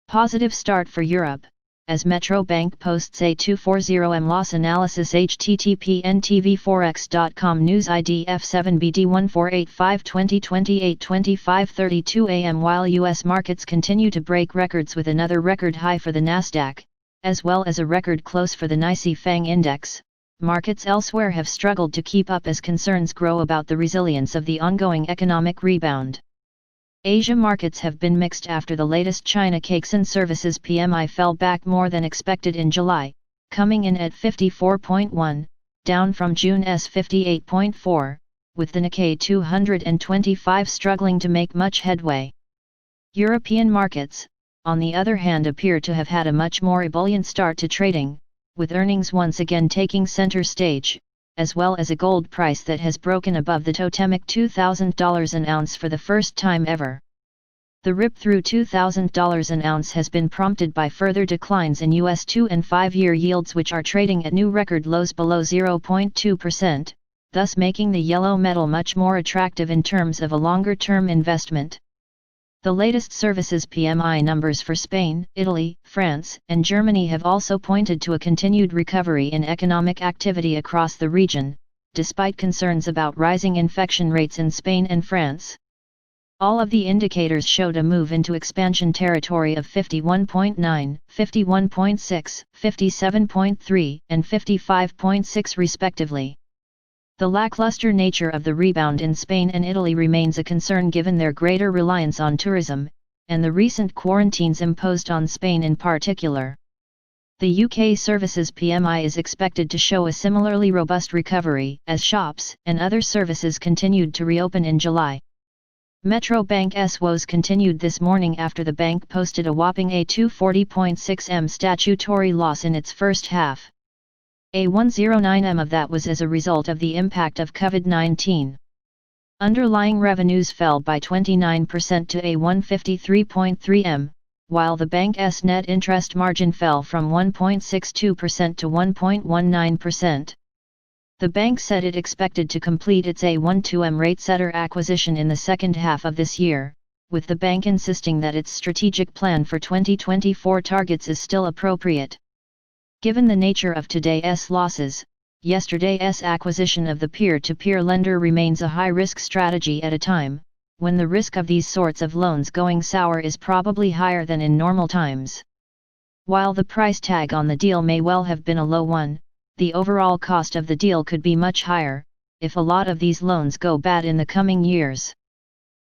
Positive start for Europe, as Metro Bank posts a 240M loss analysis. http ntv4x.com news ID F7BD1485 2028 25:32 am. While U.S. markets continue to break records with another record high for the Nasdaq, as well as a record close for the NYSE FANG Index, markets elsewhere have struggled to keep up as concerns grow about the resilience of the ongoing economic rebound. Asia markets have been mixed after the latest China Caixin Services PMI fell back more than expected in July, coming in at 54.1, down from June's 58.4, with the Nikkei 225 struggling to make much headway. European markets, on the other hand, appear to have had a much more ebullient start to trading, with earnings once again taking center stage, as well as a gold price that has broken above the totemic $2,000 an ounce for the first time ever. The rip through $2,000 an ounce has been prompted by further declines in US 2- and 5-year yields, which are trading at new record lows below 0.2%, thus making the yellow metal much more attractive in terms of a longer-term investment. The latest services PMI numbers for Spain, Italy, France, and Germany have also pointed to a continued recovery in economic activity across the region, despite concerns about rising infection rates in Spain and France. All of the indicators showed a move into expansion territory of 51.9, 51.6, 57.3, and 55.6 respectively. The lackluster nature of the rebound in Spain and Italy remains a concern given their greater reliance on tourism, and the recent quarantines imposed on Spain in particular. The UK services PMI is expected to show a similarly robust recovery, as shops and other services continued to reopen in July. Metro Bank's woes continued this morning after the bank posted a whopping a 240.6m statutory loss in its first half. A 109m of that was as a result of the impact of COVID-19. Underlying revenues fell by 29% to a 153.3m, while the bank's net interest margin fell from 1.62% to 1.19%. The bank said it expected to complete its A12M rate-setter acquisition in the second half of this year, with the bank insisting that its strategic plan for 2024 targets is still appropriate. Given the nature of today's losses, yesterday's acquisition of the peer-to-peer lender remains a high-risk strategy at a time when the risk of these sorts of loans going sour is probably higher than in normal times. While the price tag on the deal may well have been a low one, the overall cost of the deal could be much higher, if a lot of these loans go bad in the coming years.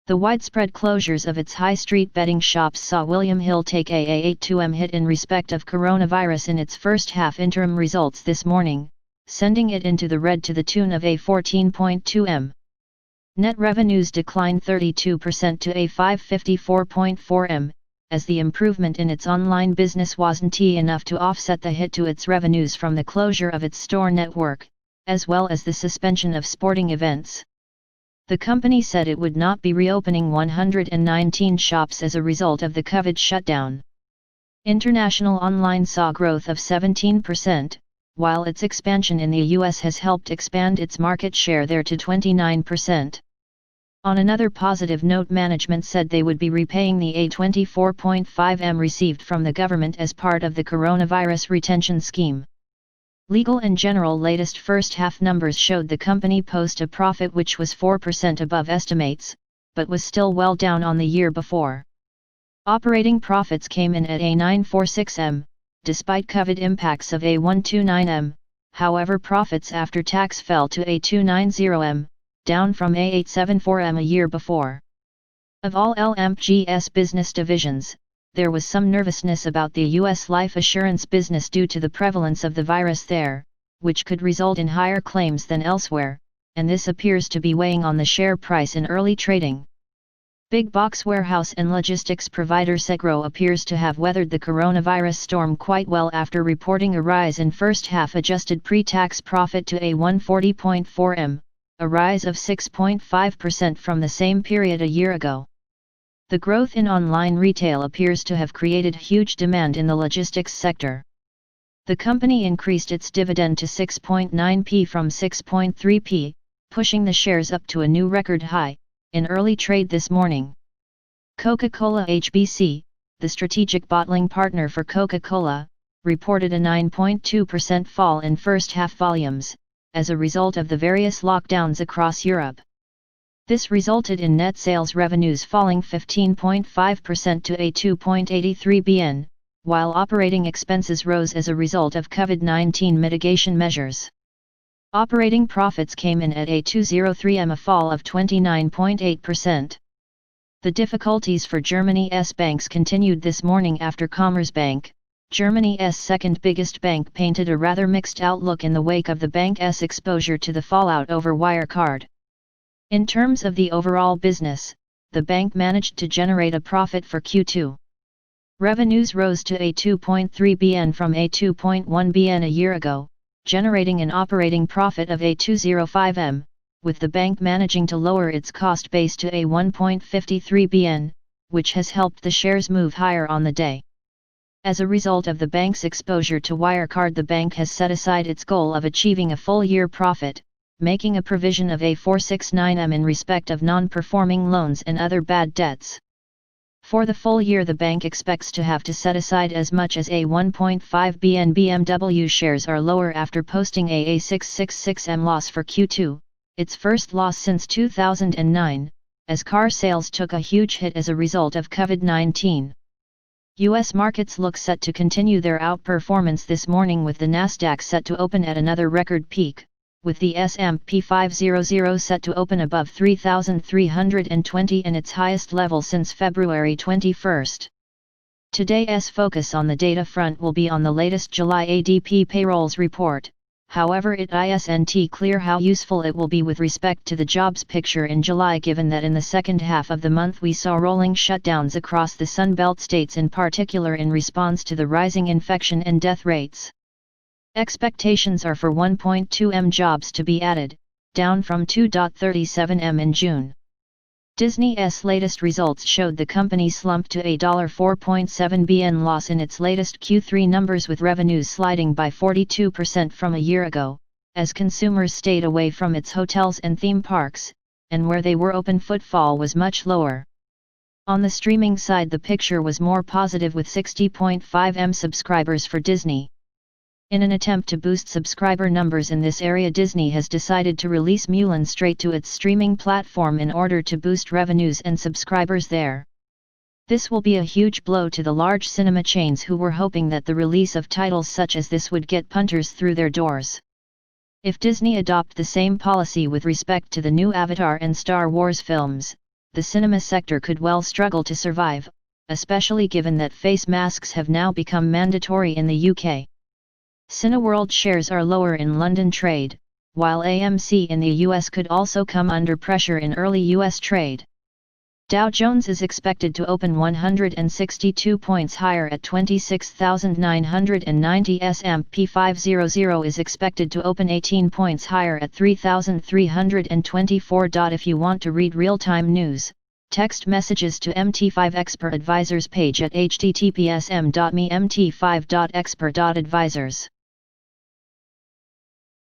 The widespread closures of its high street betting shops saw William Hill take a 82m hit in respect of coronavirus in its first half interim results this morning, sending it into the red to the tune of a 14.2m. Net revenues declined 32% to a 554.4m, as the improvement in its online business wasn't enough to offset the hit to its revenues from the closure of its store network, as well as the suspension of sporting events. The company said it would not be reopening 119 shops as a result of the COVID shutdown. International online saw growth of 17%, while its expansion in the US has helped expand its market share there to 29%. On another positive note, management said they would be repaying the A24.5m received from the government as part of the coronavirus retention scheme. Legal & General latest first half numbers showed the company post a profit which was 4% above estimates, but was still well down on the year before. Operating profits came in at a 946m, despite COVID impacts of a 129m, however profits after tax fell to a 290m, down from a 874m a year before. Of all LMG's business divisions, there was some nervousness about the U.S. life assurance business due to the prevalence of the virus there, which could result in higher claims than elsewhere, and this appears to be weighing on the share price in early trading. Big box warehouse and logistics provider Segro appears to have weathered the coronavirus storm quite well after reporting a rise in first half adjusted pre-tax profit to a 140.4m, a rise of 6.5% from the same period a year ago. The growth in online retail appears to have created huge demand in the logistics sector. The company increased its dividend to 6.9p from 6.3p, pushing the shares up to a new record high in early trade this morning. Coca-Cola HBC, the strategic bottling partner for Coca-Cola, reported a 9.2% fall in first-half volumes, as a result of the various lockdowns across Europe. This resulted in net sales revenues falling 15.5% to a 2.83 billion, while operating expenses rose as a result of COVID-19 mitigation measures. Operating profits came in at a 203 million, a fall of 29.8%. The difficulties for Germany's banks continued this morning after Commerzbank, Germany's second biggest bank, painted a rather mixed outlook in the wake of the bank's exposure to the fallout over Wirecard. In terms of the overall business, the bank managed to generate a profit for Q2. Revenues rose to a 2.3 billion from a 2.1 billion a year ago, generating an operating profit of a 205 million, with the bank managing to lower its cost base to a 1.53 billion, which has helped the shares move higher on the day. As a result of the bank's exposure to Wirecard, the bank has set aside its goal of achieving a full-year profit, making a provision of a 469 million in respect of non-performing loans and other bad debts. For the full year, the bank expects to have to set aside as much as a 1.5 billion. BMW shares are lower after posting a 666 million loss for Q2, its first loss since 2009, as car sales took a huge hit as a result of COVID-19. U.S. markets look set to continue their outperformance this morning, with the Nasdaq set to open at another record peak, with the S&P 500 set to open above 3,320 and its highest level since February 21. Today's focus on the data front will be on the latest July ADP payrolls report. However, it isn't clear how useful it will be with respect to the jobs picture in July, given that in the second half of the month we saw rolling shutdowns across the Sun Belt states, in particular in response to the rising infection and death rates. Expectations are for 1.2 million jobs to be added, down from 2.37 million in June. Disney's latest results showed the company slumped to a $4.7 billion loss in its latest Q3 numbers, with revenues sliding by 42% from a year ago, as consumers stayed away from its hotels and theme parks, and where they were open, footfall was much lower. On the streaming side, the picture was more positive, with 60.5 million subscribers for Disney. In an attempt to boost subscriber numbers in this area, Disney has decided to release Mulan straight to its streaming platform in order to boost revenues and subscribers there. This will be a huge blow to the large cinema chains, who were hoping that the release of titles such as this would get punters through their doors. If Disney adopt the same policy with respect to the new Avatar and Star Wars films, the cinema sector could well struggle to survive, especially given that face masks have now become mandatory in the UK. Cineworld shares are lower in London trade, while AMC in the US could also come under pressure in early US trade. Dow Jones is expected to open 162 points higher at 26,990. S&P 500 is expected to open 18 points higher at 3,324. If you want to read real-time news, text messages to MT5 Expert Advisors page at https://mt5.expert.advisors.